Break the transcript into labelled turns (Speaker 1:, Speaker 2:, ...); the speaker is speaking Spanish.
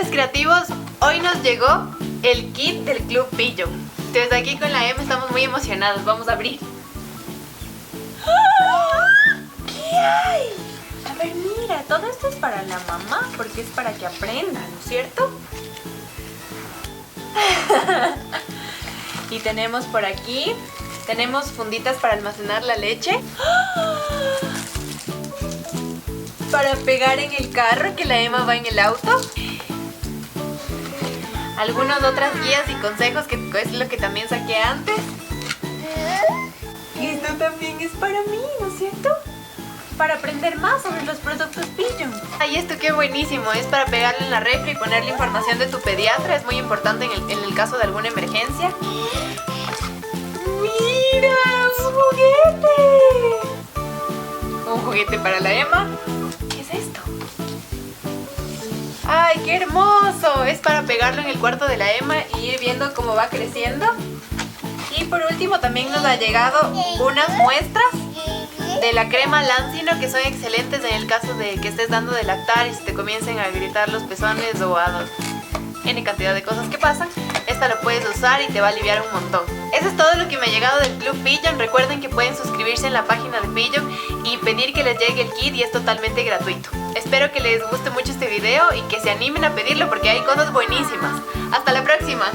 Speaker 1: Padres creativos, hoy nos llegó el kit del Club Pigeon. Entonces aquí con la Emma estamos muy emocionados. Vamos a abrir. ¿Qué hay? A ver, mira, todo esto es para la mamá porque es para que aprenda, ¿no es cierto? Y tenemos por aquí, tenemos funditas para almacenar la leche. Para pegar en el carro que la Emma va en el auto. Algunas otras guías y consejos que es lo que también saqué antes. Y esto también es para mí, ¿no es cierto? Para aprender más sobre los productos Pigeon. Ay, esto qué buenísimo, es para pegarle en la refri y ponerle información de tu pediatra. Es muy importante en el caso de alguna emergencia. ¡Mira! ¡Un juguete! Un juguete para la Emma. ¿Qué es esto? ¡Ay, qué hermoso! Es para pegarlo en el cuarto de la Emma y ir viendo cómo va creciendo. Y por último también nos ha llegado unas muestras de la crema Lancino que son excelentes en el caso de que estés dando de lactar y se te comiencen a gritar los pezones o a N cantidad de cosas que pasan. Esta lo puedes usar y te va a aliviar un montón. Eso es todo lo que me ha llegado del Club Pigeon. Recuerden que pueden suscribirse en la página de Pigeon y pedir que les llegue el kit y es totalmente gratuito. Espero que les guste mucho este video y que se animen a pedirlo porque hay cosas buenísimas. ¡Hasta la próxima!